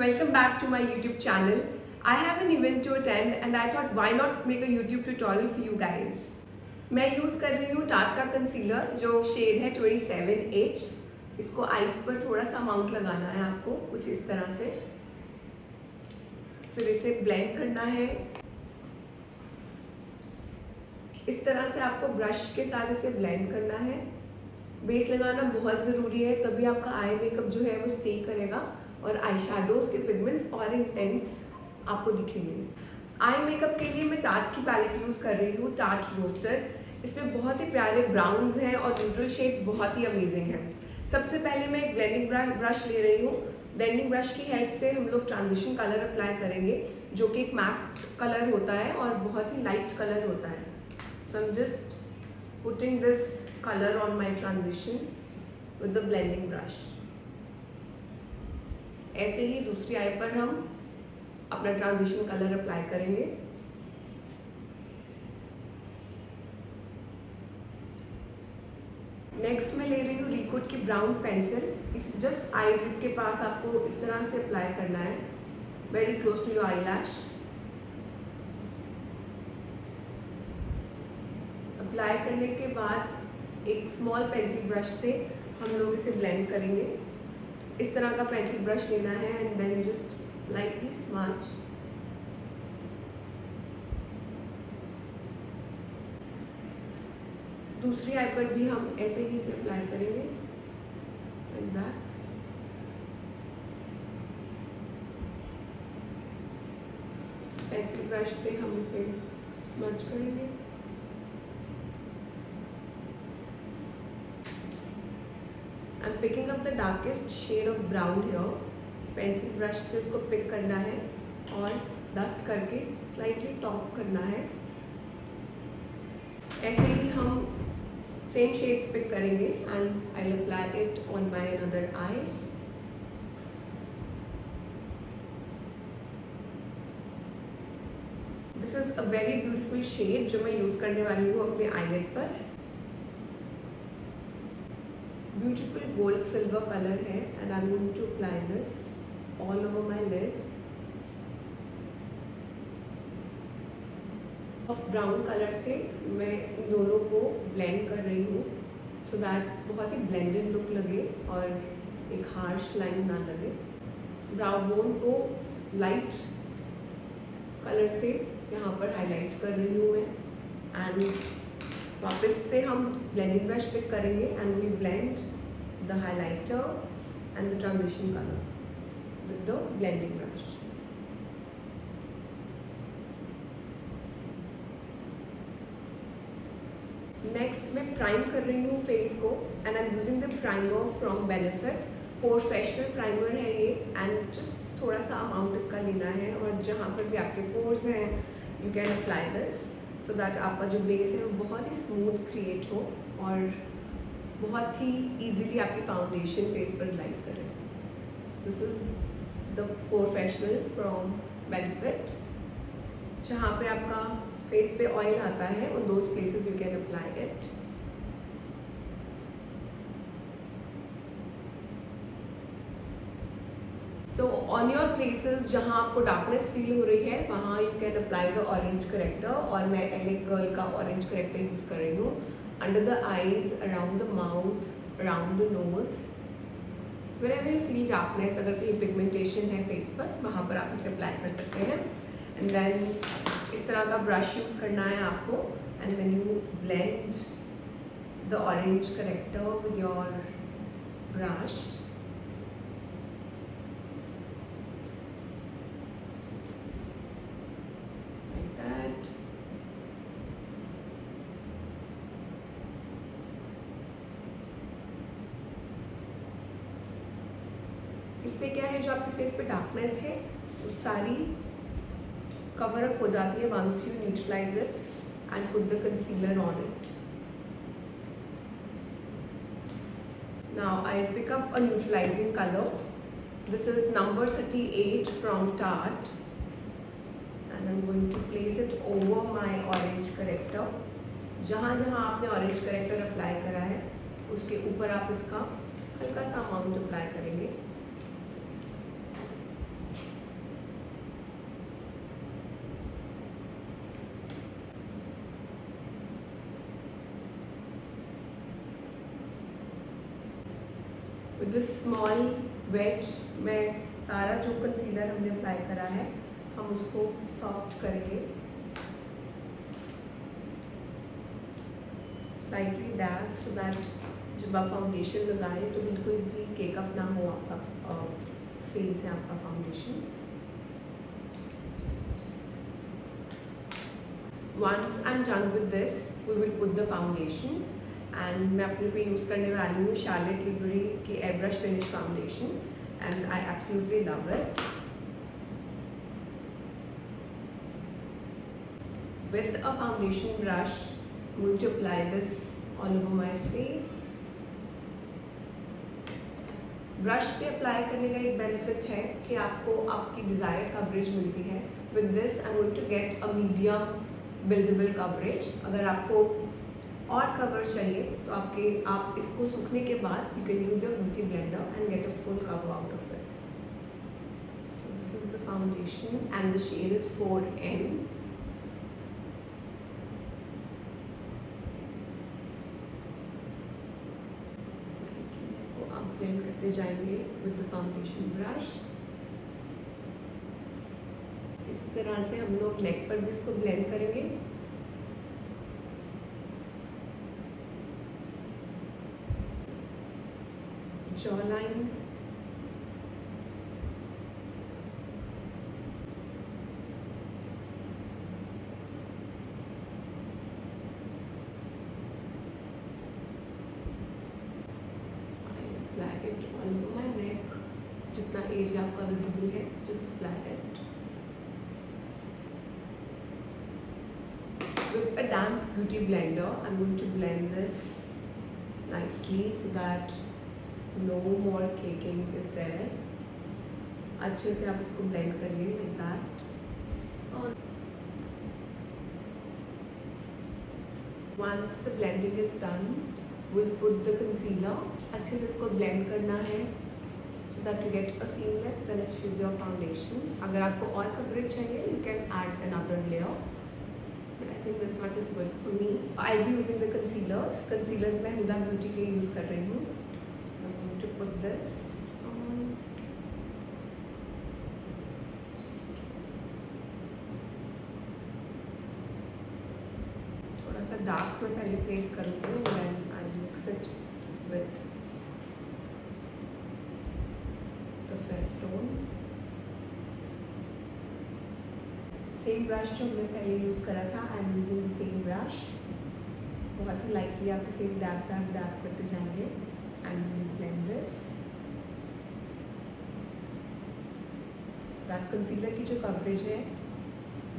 welcome back to my YouTube channel. I have an event to attend and I thought why not make a YouTube tutorial for you guys. मैं use कर रही हूँ टाट का concealer जो shade है 27H। इसको eyes पर थोड़ा सा अमाउंट लगाना है आपको कुछ इस तरह से, फिर इसे ब्लेंड करना है। इस तरह से आपको ब्रश के साथ इसे ब्लेंड करना है। बेस लगाना बहुत ज़रूरी है, तभी आपका आई मेकअप जो है वो स्टे करेगा और आई शेडोज़ के पिगमेंट्स और इंटेंस आपको दिखेंगे। आई मेकअप के लिए मैं टाट की पैलेट यूज़ कर रही हूँ, टाट रोस्टेड। इसमें बहुत ही प्यारे ब्राउन्स हैं और न्यूट्रल शेड्स बहुत ही अमेजिंग हैं। सबसे पहले मैं एक ब्लेंडिंग ब्रश ले रही हूँ। ब्लेंडिंग ब्रश की हेल्प से हम लोग ट्रांजिशन कलर अप्लाई करेंगे जो कि एक मैट कलर होता है और बहुत ही लाइट कलर होता है। So I am just putting this color on my transition with the blending brush। ऐसे ही दूसरी आई पर हम अपना ट्रांजिशन कलर अप्लाई करेंगे। नेक्स्ट मैं ले रही हूँ रिकोट की ब्राउन पेंसिल। इस जस्ट आई लिड के पास आपको इस तरह से अप्लाई करना है, very close to your eyelash. Apply करने के बाद एक स्मॉल पेंसिल ब्रश से हम लोग इसे ब्लेंड करेंगे। इस तरह का पेंसिल ब्रश लेना है and then just lightly smudge. दूसरी आई पर भी हम ऐसे ही इसे अप्लाई करेंगे लाइक दैट। पेंसिल ब्रश से हम इसे स्मच करेंगे। I'm picking up the darkest shade of brown here। Pencil brush से इसको पिक करना है और डस्ट करके स्लाइटली टॉप करना है। ऐसे ही हम सेम शेड्स पिक करेंगे and I apply it on my another eye. This is a very beautiful shade जो मैं यूज करने वाली हूँ अपने आईलेट पर। ब्यूटीफुल गोल्ड सिल्वर कलर है and I am going to apply this all over my lid. Of brown colour से मैं इन दोनों को ब्लेंड कर रही हूँ सो दैट बहुत ही ब्लेंडेड लुक लगे और एक हार्श लाइन ना लगे। ब्राउ बोन को लाइट कलर से यहाँ पर हाईलाइट कर रही हूँ मैं एंड वापस से हम ब्लेंडिंग ब्रश पिक करेंगे and we blend the highlighter and the transition colour with the blending brush. Next मैं प्राइम कर रही हूँ फेस को and I am using the primer from Benefit. Professional primer है ये एंड जस्ट थोड़ा सा अमाउंट इसका लेना है और जहाँ पर भी आपके पोर्स हैं you can apply this so that आपका जो बेस है वो बहुत ही स्मूथ क्रिएट हो और बहुत ही ईजिली आपकी फाउंडेशन फेस पर ग्लाइड करे। This is the professional from benefit. जहाँ पे आपका फेस पे ऑयल आता है उन those places you can apply it. So on your places जहाँ आपको डार्कनेस फील हो रही है वहाँ you can apply the orange character और मैं एलिक गर्ल का ऑरेंज करेक्टर यूज़ कर रही हूँ under the eyes, around the mouth, around the nose, wherever you feel darkness. अगर कोई पिगमेंटेशन है फेस पर वहाँ पर आप इसे अप्लाई कर सकते हैं एंड देन इस तरह का ब्रश यूज़ करना है आपको and then you blend the orange corrector with your brush. इससे क्या है जो आपके फेस पे डार्कनेस है वो सारी कवर अप हो जाती है once you neutralise it and put the concealer on it. Now I pick up a neutralising colour. This is number 38 from टाट and I am going to place it over my orange corrector. जहाँ जहाँ आपने orange character apply करा है उसके ऊपर आप इसका हल्का सा अमाउंट अप्लाई करेंगे। विद दिस स्मॉल वेज में सारा जो कंसीलर हमने अप्लाई करा है हम उसको सॉफ्ट करेंगे, स्लाइटली डैप, सो दैट जब आप फाउंडेशन लगाएं तो बिल्कुल भी केकअप ना हो आपका फेस है आपका foundation. Once I am done with this we will put the foundation and मैं अपने पे यूज़ करने वाली हूँ शार्लेट टिलबरी की air brush finish foundation and I absolutely love it. With a foundation brush, I'm going to apply this all over my face. Brush से apply करने का एक बेनिफिट है कि आपको आपकी डिज़ायर्ड कवरेज मिलती है। With this I am going to get a medium buildable coverage. अगर आपको और कवर चाहिए तो आप इसको सूखने के बाद you can use your beauty blender and get a full cover out of it. So this is the foundation and the shade is 4N। Blend करते जाएंगे विद द फाउंडेशन ब्रश। इस तरह से हम लोग नेक पर भी इसको ब्लेंड करेंगे। Jaw line, it all over my neck, जितना एरिया आपका विजिबल है just apply it with a damp beauty blender. I'm going to blend this nicely so that no more caking is there. अच्छे से आप इसको blend करिए like that. Once the blending is done, we'll put the concealer. अच्छे से इसको blend करना है so that you get a seamless finish with your foundation. अगर आपको और कवरेज चाहिए you can add another layer, but I think this much is good for me. I'll be using the concealers. Concealers मैं Hooda beauty के use कर रही हूँ. So I'm going to put this on. थोड़ा सा डार्क में पहले प्लेस करूँगी and then I'll mix it with the fair tone. Same brush जो हमने पहले यूज़ करा था, आई am using the same brush. बहुत ही लाइटली आप इसे डैप करते जाएंगे and blend this so that concealer की जो कवरेज है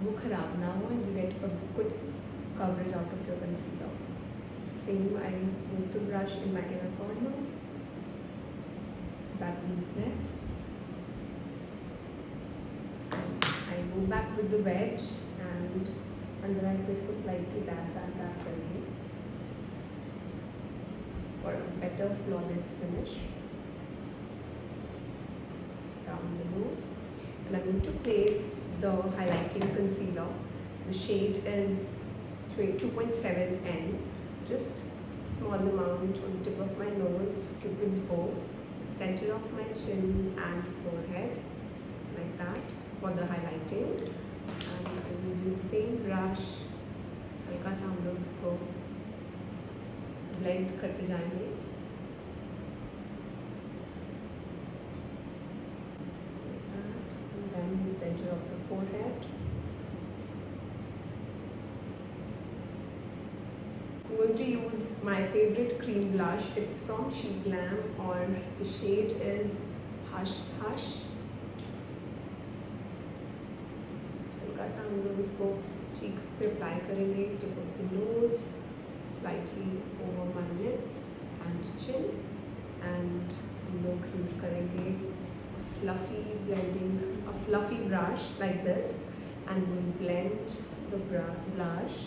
वो ख़राब ना हो and you get a good coverage out of your concealer. Same, I move the brush in my inner corner, that neatness. I go back with the wedge and under eye पे इसको slightly dab करेंगे for a better flawless finish down the nose. And I'm going to place the highlighting concealer. The shade is 2.7N, just small amount on the tip of my nose, Cupid's bow, center of my chin and forehead, like that for the highlighting. And I'm using the same brush, हल्का सा हम लोग इसको blend करते जाएंगे. Like that, and then the center of the forehead. I'm going to use my favorite cream blush. It's from She Glam और the shade is Hush Hush. हल्का सा हम लोग इसको cheeks पे apply करेंगे, tip of the nose, slightly over my lips and chin, and हम लोग use करेंगे a fluffy brush like this, and we'll blend the blush.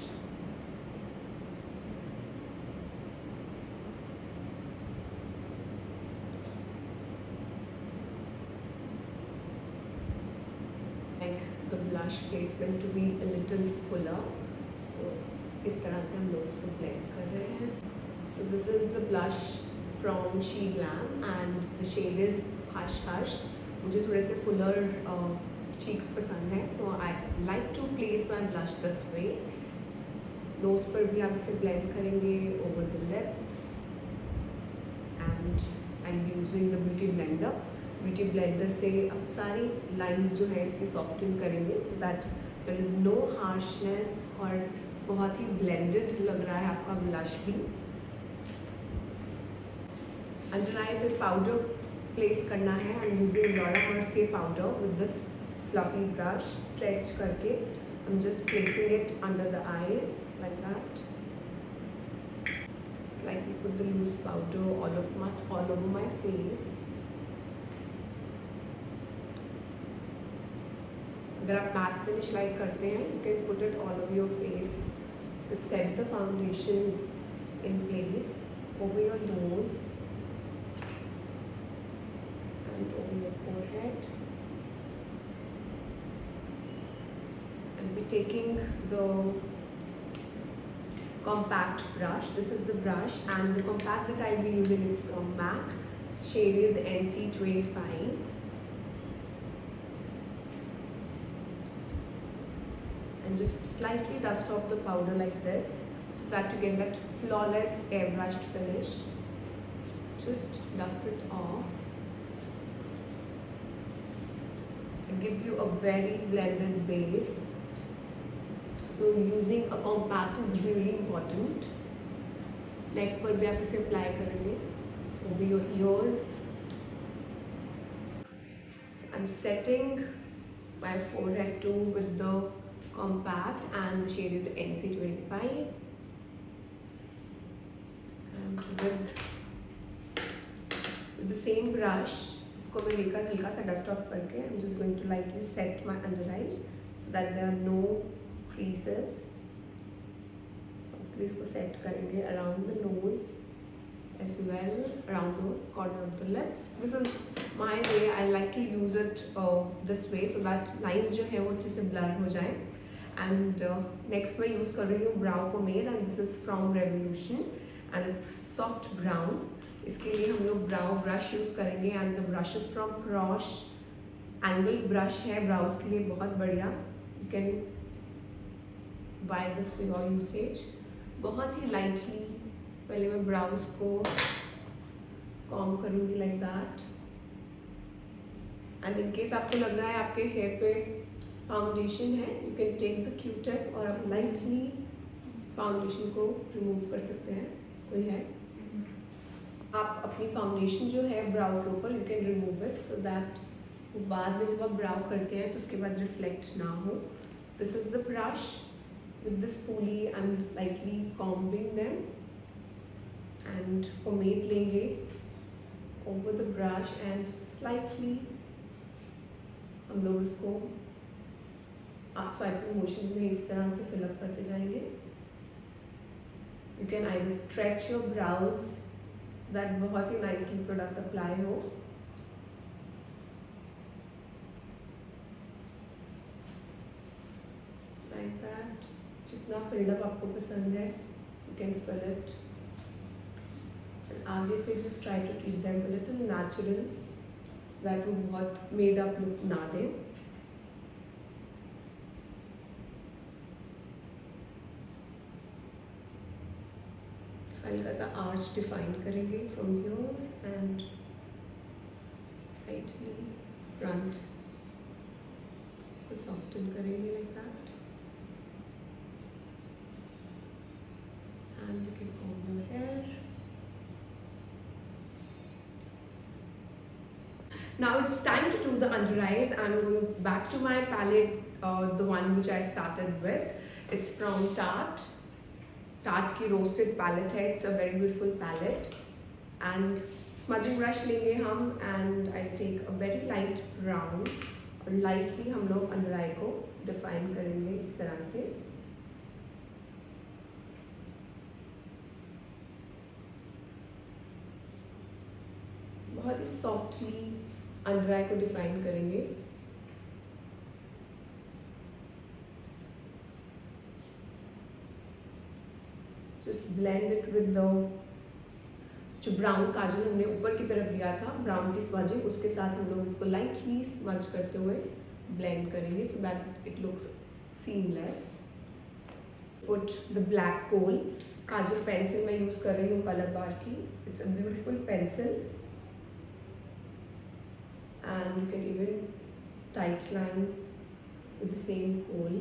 The blush placement to be a little fuller, so इस तरह से हम लोग इसको blend कर रहे हैं. So this is the blush from Sheglam and the shade is hush hush. मुझे थोड़े से फुलर चीक्स पसंद है, so I like to place my blush this way. Nose पर भी आप इसे ब्लेंड करेंगे over the lips and I am using the beauty blender. Beauty blender से अब सारी लाइंस जो है इसकी सॉफ्टन करेंगे so that there is no harshness और बहुत ही ब्लेंडेड लग रहा है आपका ब्लश भी। अंडर आई पे पाउडर प्लेस करना है। I am using Laura Mercier powder with this fluffy brush. Stretch करके I am just placing it under the eyes like that. Slightly put the loose powder all over my face. अगर आप matte finish like करते हैं, you can put it all over your face to set the foundation in place over your nose and over your forehead. I'll be taking the compact brush. This is the brush and the compact that I'll be using is from MAC. Shade is NC25. And just slightly dust off the powder like this so that you get that flawless airbrushed finish. Just dust it off. It gives you a very blended base. So using a compact is really important. Neck पर भी आप इसे apply करेंगे over your ears. So I'm setting my forehead too with the compact and the shade is NC25. And with the same brush, इसको मैं लेकर हल्का सा dust off करके I'm just going to lightly set my under eyes so that there are no creases. Softly इसको set करेंगे around the nose as well, around the corner of the lips. This is my way. I like to use it this way so that lines जो है वो अच्छे से blur हो जाए. And next मैं use कर रही हूँ brow pomade and this is from Revolution and it's soft brown. इसके लिए हम लोग brow brush use करेंगे and the brush is from Prosh. Angled brush है brows के लिए बहुत बढ़िया. You can buy this for your usage. बहुत ही lightly पहले मैं brows को comb करूँगी like that. And in case आपको लग रहा है आपके hair पे foundation है, you can take the Q-tip और आप lightly foundation को remove कर सकते हैं. कोई है? आप अपनी foundation जो है brow के ऊपर you can remove it so that बाद में जब आप brow करते हैं तो उसके बाद reflect ना हो. This is the brush. With this spoolie, I'm lightly combing them and pomade लेंगे over the brush and slightly हम लोग इसको swiping motion में इस तरह से fill up करते जाएंगे. You can either stretch your brows so that बहुत ही nicely product apply हो. Like that. जितना filled up आपको पसंद है you can fill it and आगे से just try to keep them a little natural so that वो बहुत made up look ना दें. हल्का सा arch define करेंगे from here and lightly front को soften करेंगे like that. And you can comb your hair. Now it's time to do the under eyes. I'm going back to my palette, the one which I started with. It's from Tarte. Tarte की roasted palette है. It's a very beautiful palette. And smudging brush लेंगे हम and I take a very light brown और lightly हम लोग under eye को define करेंगे इस तरह से. बहुत ही सॉफ्टली अंडर आई को डिफाइन करेंगे. Just blend it with the जो ब्राउन काजल हमने ऊपर की तरफ दिया था, ब्राउन की स्मजिंग, उसके साथ हम लोग इसको लाइटली स्मज करते हुए ब्लेंड करेंगे so that it looks seamless. Put the black kohl, kajal pencil मैं यूज़ कर रही हूँ कलर बार की, it's a beautiful pencil and you can even tight line with the same kohl.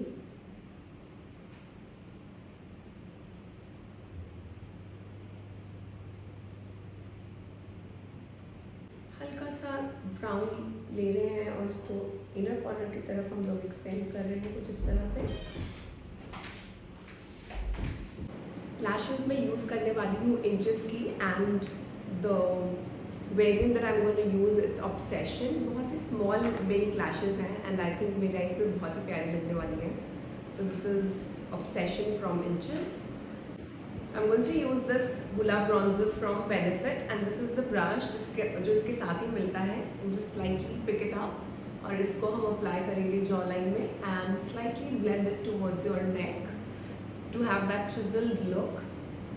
हल्का सा ब्राउन ले रहे हैं और इसको इनर कॉर्नर की तरफ हम लोग एक्सटेंड कर रहे हैं कुछ इस तरह से। लैशेस में यूज़ करने वाली हूँ इंचेस की and the variant that I am going to use it's obsession. बहुत ही स्मॉल बिग लैशेस हैं एंड आई थिंक मेरे आइज पे बहुत ही प्यारी लगने वाली है। So this is obsession from inches. So I'm going to use this Hoola bronzer from Benefit and this is the brush जो इसके साथ ही मिलता है। Just slightly pick it up और इसको हम अप्लाई करेंगे जॉ लाइन में and slightly blend it towards your neck to have that chiseled look।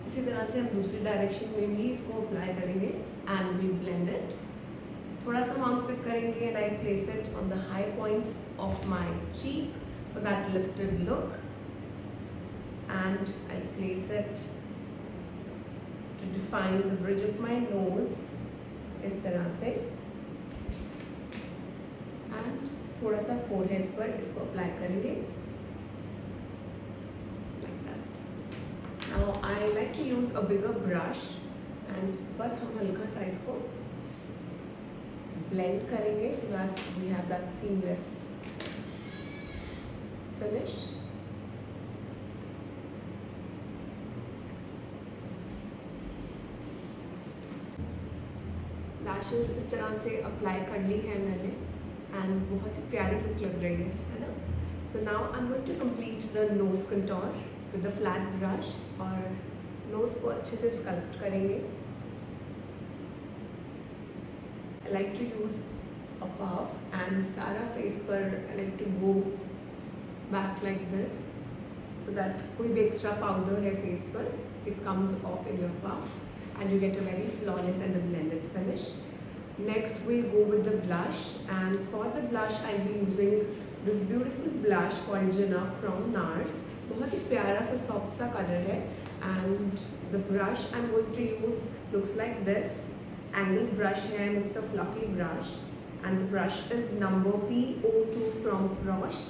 इसी तरह से हम दूसरी डायरेक्शन में भी इसको अप्लाई करेंगे and we blend it। थोड़ा सा अमाउंट पिक करेंगे and I place it on the high points of my cheek for that lifted look and I place it to define the bridge of my nose इस तरह से and थोड़ा सा forehead पर इसको अप्लाई करेंगे like that। Now I like to use a bigger brush and बस हम हल्का सा इसको blend करेंगे so that we have that seamless finish। Lashes इस तरह से अप्लाई कर ली है मैंने एंड बहुत ही प्यारी लुक लग रही है ना। So now I am going to complete the nose contour with the flat brush और नोज को अच्छे से स्कल्प्ट करेंगे। I like to use a puff and सारा फेस पर I like to go back like this so that कोई भी extra powder है फेस पर it comes off in your puff and you get a very flawless and a blended finish। Next we'll go with the blush and for the blush I'll be using this beautiful blush called Jinnah from NARS। बहुत ही प्यारा सा soft सा colour है and the brush I'm going to use looks like this angled brush है and it's a fluffy brush and the brush is number P02 from Roche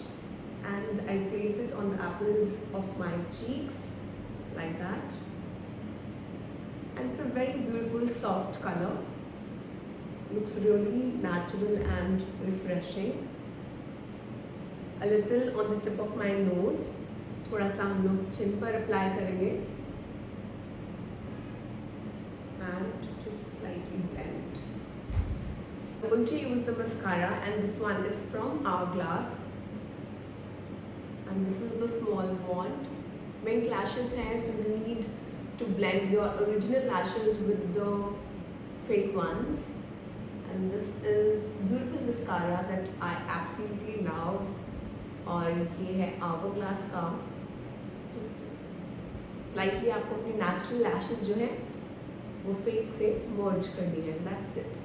and I place it on the apples of my cheeks like that and it's a very beautiful soft color, looks really natural and refreshing। A little on the tip of my nose, थोड़ा सा हम लोग चिन पर apply करेंगे and just slightly blend। I'm going to use the mascara and this one is from Hourglass and this is the small wand। Mink lashes हैं so you need to blend your original lashes with the fake ones and this is beautiful mascara that I absolutely love और ये है Hourglass का। just slightly आपको अपनी natural lashes जो है वो fake से merge करनी है, that's it।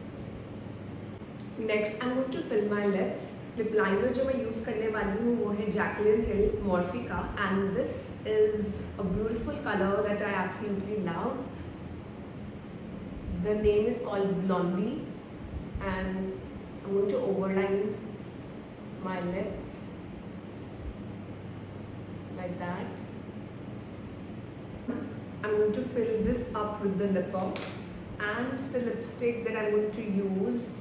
next I'm going to fill my lips। Lip liner जो मैं यूज़ करने वाली हूँ वो है Jaclyn Hill Morphe का and this is a beautiful color that I absolutely love। The name is called Blondie and I'm going to overline my lips like that। I'm going to fill this up with the lipper and the lipstick that I'm going to use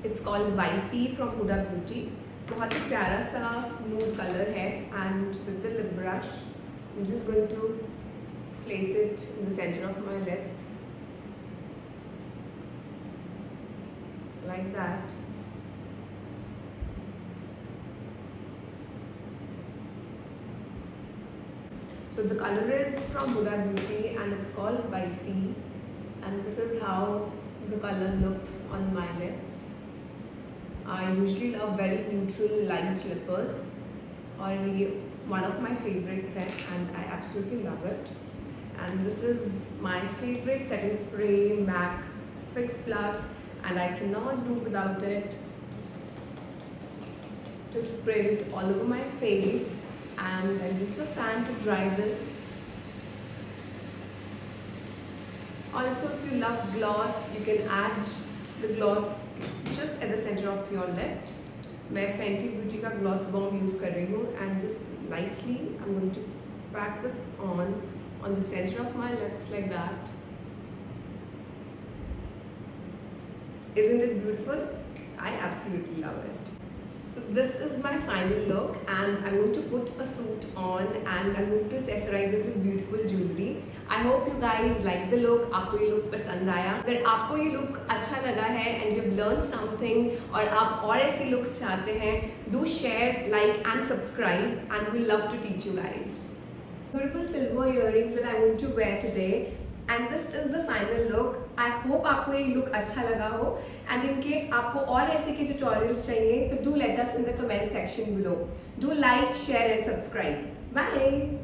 it's called Wifey from Huda Beauty। बहुत ही प्यारा सा nude color है and with the lip brush I'm just going to place it in the center of my lips like that। So the color is from Huda Beauty and it's called Wifey and this is how the color looks on my lips। I usually love very neutral light lippers और ये one of my favorites है and I absolutely love it. And this is my favorite setting spray, MAC Fix Plus, and I cannot do without it. To spread it all over my face, and I use the fan to dry this. Also, if you love gloss, you can add the gloss just at the center of your lips. मैं Fenty Beauty का gloss bomb use कर रही हूँ, and just lightly I'm going to pack this on the center of my lips like that. Isn't it beautiful? I absolutely love it. So this is my final look, and I'm going to put a suit on and I'm going to accessorize it with beautiful jewelry. I hope you guys like the look. आपको ये look पसंद आया? अगर आपको ये look अच्छा लगा है and you've learned something और आप और ऐसी looks चाहते हैं, do share, like and subscribe, and we love to teach you guys. Beautiful silver earrings that I'm going to wear today. And this is the final look. I hope आपको ये look अच्छा लगा हो. And in case आपको और ऐसे के tutorials चाहिए, तो do let us in the comment section below. Do like, share and subscribe. Bye.